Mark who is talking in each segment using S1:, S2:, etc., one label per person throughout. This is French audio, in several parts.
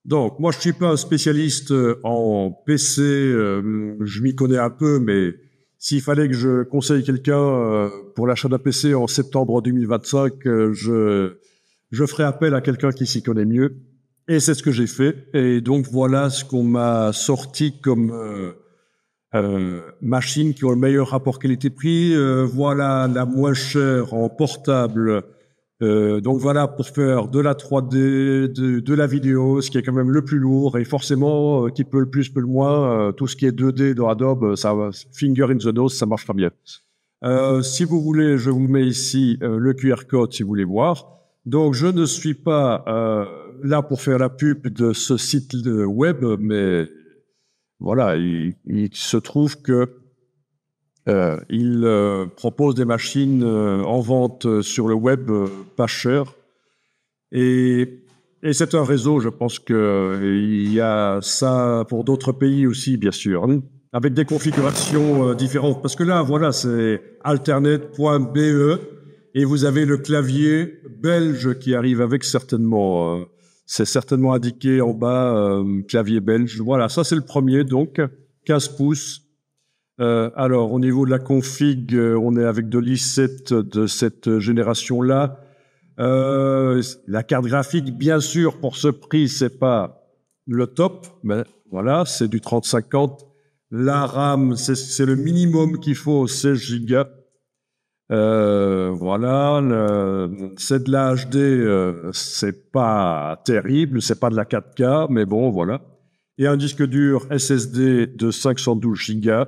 S1: Donc, moi, je suis pas un spécialiste en PC, je m'y connais un peu, mais s'il fallait que je conseille quelqu'un pour l'achat d'un PC en septembre 2025, je ferai appel à quelqu'un qui s'y connaît mieux. Et c'est ce que j'ai fait. Et donc, voilà ce qu'on m'a sorti comme machines qui ont le meilleur rapport qualité-prix. Voilà la moins chère en portable. Donc voilà, pour faire de la 3D, de la vidéo, ce qui est quand même le plus lourd et forcément, qui peut le plus, peut le moins, tout ce qui est 2D dans Adobe, ça va, finger in the nose, ça marche très bien. Si vous voulez, je vous mets ici le QR code si vous voulez voir. Donc je ne suis pas là pour faire la pub de ce site web, mais voilà, il se trouve que il propose des machines en vente sur le web pas cher. Et, et c'est un réseau, je pense qu'il y a ça pour d'autres pays aussi, bien sûr, hein, avec des configurations différentes. Parce que là, voilà, c'est alternate.be et vous avez le clavier belge qui arrive avec certainement. C'est certainement indiqué en bas, clavier belge. Voilà, ça c'est le premier, donc 15 pouces. Alors, au niveau de la config, on est avec de l'i7 de cette génération-là. La carte graphique, bien sûr, pour ce prix, c'est pas le top, mais voilà, c'est du 3050. La RAM, c'est le minimum qu'il faut, 16 Go. Voilà, c'est de la HD, c'est pas terrible, c'est pas de la 4K, mais bon, voilà. Et un disque dur SSD de 512 Go.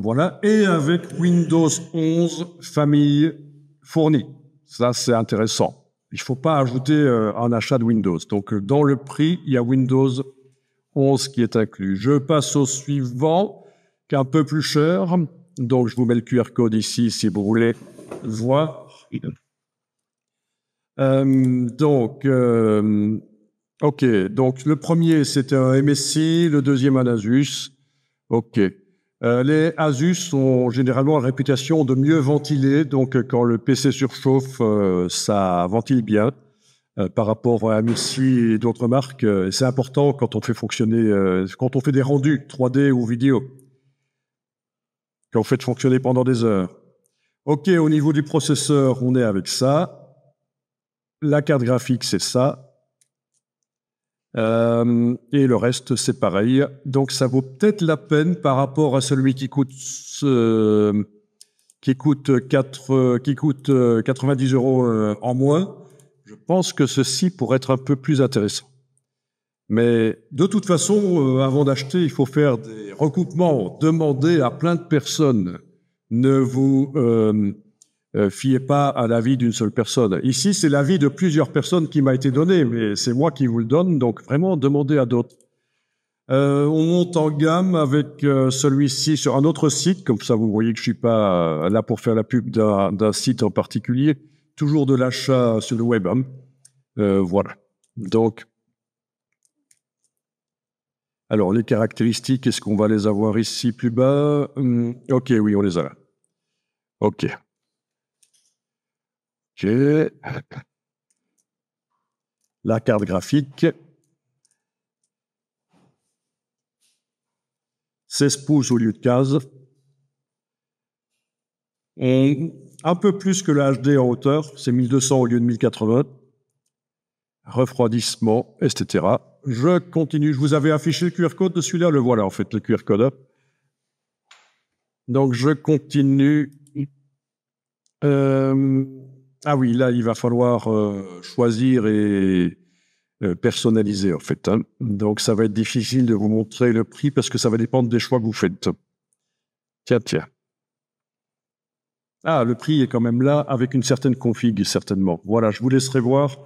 S1: Voilà, et avec Windows 11 famille fournie. Ça, c'est intéressant. Il faut pas ajouter un achat de Windows. Donc, dans le prix, il y a Windows 11 qui est inclus. Je passe au suivant, qui est un peu plus cher. Donc, je vous mets le QR code ici si vous voulez voir. OK. Donc, le premier, c'était un MSI, le deuxième, un Asus. OK. Les Asus ont généralement la réputation de mieux ventiler, donc quand le PC surchauffe, ça ventile bien par rapport à MSI et d'autres marques. C'est important quand on fait fonctionner, quand on fait des rendus 3D ou vidéo, quand on fait fonctionner pendant des heures. OK, au niveau du processeur, on est avec ça. La carte graphique, c'est ça. Et le reste, c'est pareil. Donc, ça vaut peut-être la peine par rapport à celui qui coûte 90 euros en moins. Je pense que ceci pourrait être un peu plus intéressant. Mais de toute façon, avant d'acheter, il faut faire des recoupements, demander à plein de personnes. Ne vous fiez pas à l'avis d'une seule personne. Ici, c'est l'avis de plusieurs personnes qui m'a été donné, mais c'est moi qui vous le donne, donc vraiment demandez à d'autres. On monte en gamme avec celui-ci sur un autre site, comme ça vous voyez que je suis pas là pour faire la pub d'un site en particulier, toujours de l'achat sur le web. Hein. Voilà. Donc, alors les caractéristiques, est-ce qu'on va les avoir ici plus bas? Ok, oui, on les a là. Ok. Ok. La carte graphique. 16 pouces au lieu de 15. Un peu plus que le HD en hauteur, c'est 1200 au lieu de 1080. Refroidissement, etc. Je continue. Je vous avais affiché le QR code de celui-là. Le voilà, en fait, le QR code. Donc, je continue. Ah oui, là, il va falloir choisir et personnaliser, en fait. Hein. Donc, ça va être difficile de vous montrer le prix parce que ça va dépendre des choix que vous faites. Tiens, tiens. Ah, le prix est quand même là, avec une certaine config, certainement. Voilà, je vous laisserai voir.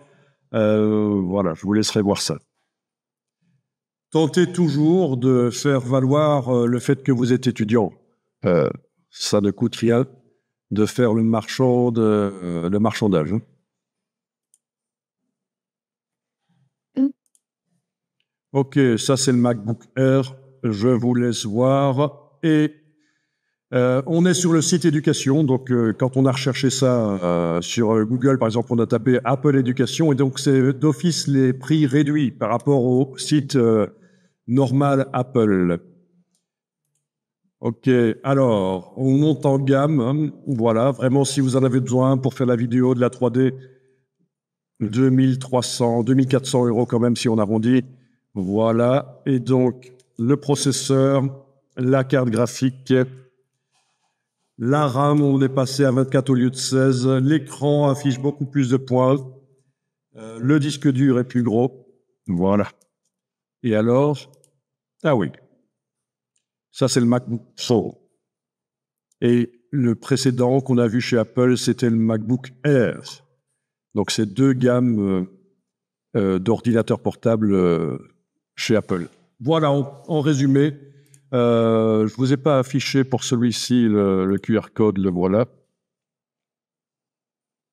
S1: Voilà, je vous laisserai voir ça. Tentez toujours de faire valoir le fait que vous êtes étudiant. Ça ne coûte rien de faire le marchandage. Hein. Ok, ça c'est le MacBook Air. Je vous laisse voir. Et On est sur le site éducation, donc quand on a recherché ça sur Google, par exemple, on a tapé Apple Éducation, et donc c'est d'office les prix réduits par rapport au site normal Apple. Ok, alors, on monte en gamme, hein, voilà, vraiment si vous en avez besoin pour faire la vidéo de la 3D, 2300, 2400 € quand même si on arrondit, voilà, et donc le processeur, la carte graphique, la RAM, on est passé à 24 au lieu de 16, l'écran affiche beaucoup plus de points, le disque dur est plus gros, voilà. Et alors, ah oui, ça c'est le MacBook Pro. Et le précédent qu'on a vu chez Apple, c'était le MacBook Air. Donc, c'est deux gammes d'ordinateurs portables chez Apple. Voilà, en résumé, je ne vous ai pas affiché pour celui-ci le QR code, le voilà.